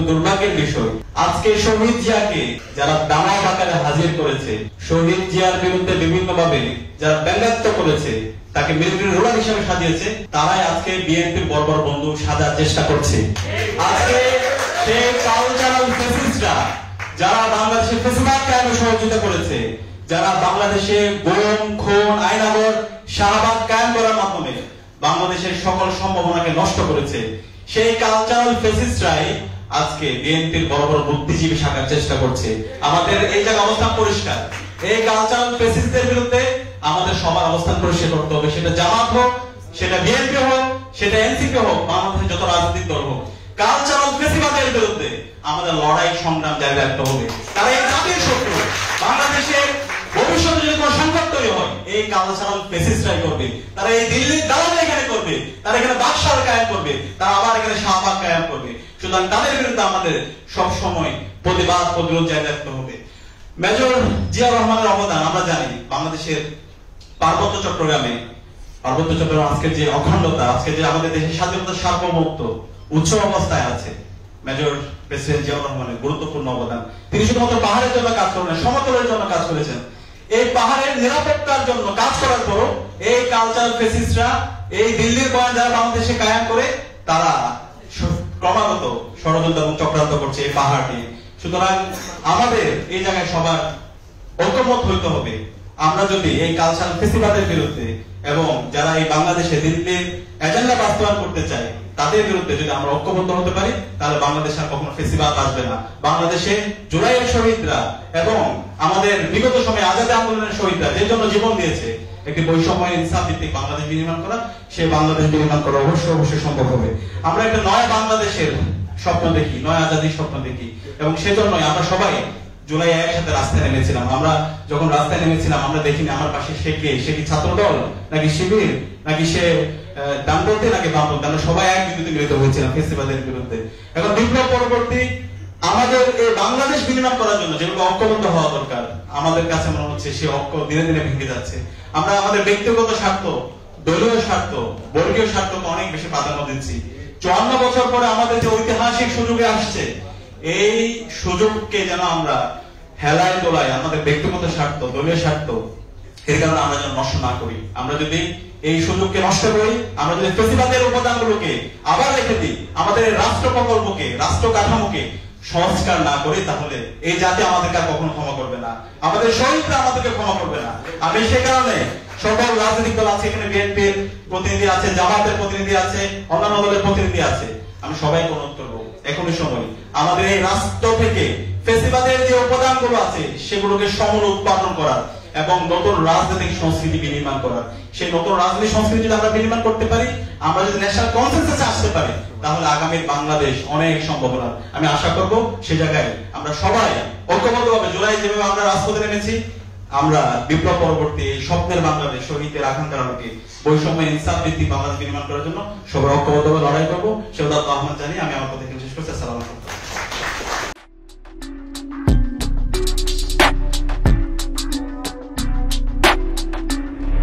দুর্ভাগ্যের বিষয় আজকে শহীদ জিয়াকে যারা দামাক আকারে হাজির করেছে, শহীদ জিয়ার বিরুদ্ধে বিভিন্নভাবে যারা ব্যঙ্গাত্মক করেছে, তাকে মিলিটারি রোলার হিসেবে সাজিয়েছে, তারাই আজকে বিএনপির বড় বড় বন্ধু সাজার চেষ্টা করছে। আজকে সেই কালচারাল ফ্যাসিস্টরা যারা বাংলাদেশের ফ্যাসিবাদ কায়েমে সহযোগিতা করেছে, যারা বাংলাদেশে গুম, খুন, আইনাগর, শাহবাগ কায়েম করার মাধ্যমে বাংলাদেশের সকল সম্ভাবনাকে নষ্ট করেছে, সেই কালচারাল ফ্যাসিস্টরাই আজকে বিএনপির বড় বড় বুদ্ধিজীবী শাখার চেষ্টা করছে। আমাদের এই জায়গা অবস্থান পরিষ্কার, এই কালচারাল ফ্যাসিস্টদের বিরুদ্ধে আমাদের সবার অবস্থান পরিষ্কার করতে হবে। সেটা জামাত হোক, সেটা বিএনপি হোক, সেটা এনসিপি হোক, বাংলাদেশের যত রাজনৈতিক দল হোক, কালচারাল ফ্যাসিবাদের বিরুদ্ধে আমাদের লড়াই সংগ্রাম জারি রাখতে হবে। তারা এই জাতির শত্রু। বাংলাদেশের ভবিষ্যতে যদি কোনো সংকট তৈরি হয়, এই কালচারাল ফ্যাসিস্টরাই করবে। তারা এই দিল্লির দালালি এখানে করবে, তারা এখানে বাদশাহ কায়েম করবে, তারা আবার এখানে শাহবাগ কায়েম করবে। সুতরাং তাদের বিরুদ্ধে আমাদের সব সময় প্রতিবাদ প্রতিরোধ জারি রাখতে হবে। মেজর জিয়াউর রহমানের অবদান আমরা জানি। বাংলাদেশের পার্বত্য চট্টগ্রামে আজকে যে অখণ্ডতা, আজকে যে আমাদের দেশের স্বাধীনতা সার্বভৌমত্ব উচ্চ অবস্থায় আছে, মেজর প্রেসিডেন্ট জিয়াউর রহমানের গুরুত্বপূর্ণ অবদান। তিনি শুধুমাত্র পাহাড়ের জন্য কাজ করেন, সমতলের জন্য কাজ করেছেন। এই পাহাড়ের নিরাপত্তার জন্য কাজ করার পরও এই কালচারাল ফ্যাসিস্টরা, এই দিল্লির বয়ান যারা বাংলাদেশে কায়েম করে, তারা ক্রমাগত ষড়যন্ত্র এবং চক্রান্ত করছে এই পাহাড় নিয়ে। সুতরাং আমাদের এই জায়গায় সবার ঐক্যমত হইতে হবে। আমরা যদি এই কালচারাল ফ্যাসিবাদের বিরুদ্ধে এবং যারা এই বাংলাদেশে দিল্লির এজেন্ডা বাস্তবায়ন করতে চায়, তাদের বিরুদ্ধে যদি আমরা ঐক্যবদ্ধ হতে পারি, তাহলে বাংলাদেশে আর কখনো ফ্যাসিবাদ আসবে না। বাংলাদেশে জুলাইয়ের শহীদরা এবং আমাদের বিগত সময়ে আজাদী আন্দোলনের শহীদরা যে জন্য জীবন দিয়েছে, একটি বৈষম্য ইনসাফ ভিত্তিক বাংলাদেশ বিনির্মাণ করা, সেই বাংলাদেশ বিনির্মাণ করা অবশ্যই সম্ভব হবে। আমরা একটা নয়া বাংলাদেশের স্বপ্ন দেখি, নয়া আজাদির স্বপ্ন দেখি, এবং সেজন্যই আমরা সবাই জুলাই একসাথে রাস্তায় নেমেছিলাম। আমরা যখন রাস্তায় নেমেছিলাম, আমরা দেখিনি আমার পাশে সে কি ছাত্রদল, নাকি শিবির, নাকি সে ডানপন্থী, নাকি বামপন্থী। আমরা সবাই এক বিন্দুতে মিলিত হয়েছিলাম ফ্যাসিবাদের বিরুদ্ধে। এখন বিপ্লব পরবর্তী আমাদের এই বাংলাদেশ বিনির্মাণ করার জন্য যেগুলো ঐক্যবদ্ধ হওয়া দরকার, আমাদের কাছে মনে হচ্ছে সে ঐক্য দিনে দিনে ভেঙে যাচ্ছে। আমরা আমাদের ব্যক্তিগত স্বার্থ, দলীয় স্বার্থ, বর্গীয় স্বার্থকে অনেক বেশি প্রাধান্য দিচ্ছি। 54 বছর পরে আমাদের যে ঐতিহাসিক সুযোগে আসছে, এই সুযোগকে যেন আমরা হেলায় দোলায় আমাদের ব্যক্তিগত স্বার্থ, দলীয় স্বার্থ, এর কারণে আমরা যেন নষ্ট না করি। আমরা যদি এই সুযোগকে নষ্ট করি, আমরা যদি ফ্যাসিবাদের উপাদানগুলোকে আবার রেখে দিই, আমাদের রাষ্ট্র প্রকল্পকে, রাষ্ট্র কাঠামোকে সংস্কার না করি, তাহলে এই জাতি আমাদেরকে আর কখনো ক্ষমা করবে না, আমাদের শহীদরা আমাদেরকে ক্ষমা করবে না। আমি সে কারণে সকল রাজনৈতিক দল আছে, এখানে বিএনপির প্রতিনিধি আছে, জামাতের প্রতিনিধি আছে, অন্যান্য দলের প্রতিনিধি আছে, আমি সবাইকে অনুরোধ করবো এখনই সময় আমাদের এই রাষ্ট্র থেকে ফ্যাসিবাদের যে উপাদানগুলো আছে সেগুলোকে সমূল উৎপাদন করার এবং নতুন রাজনৈতিক সংস্কৃতি বিনির্মাণ করার। সেই নতুন রাজনৈতিক সংস্কৃতি যদি আমরা বিনির্মাণ করতে পারি, আমরা যদি ন্যাশনাল কনসেনসাসে আসতে পারি, তাহলে আগামীর বাংলাদেশ অনেক সম্ভাবনা। আমি আশা করব সে জায়গায় আমরা সবাই ঐক্যবদ্ধভাবে জুলাই যেভাবে আমরা রাজপথে নেমেছি, আমরা বিপ্লব পরবর্তী স্বপ্নের বাংলাদেশ, শহীদের আকাঙ্ক্ষার আলোকে বৈষম্য ইনসাফ ভিত্তিক বাংলাদেশ নির্মাণ করার জন্য সবাই ঐক্যবদ্ধভাবে লড়াই করবো। সে আহ্বান জানিয়ে আমি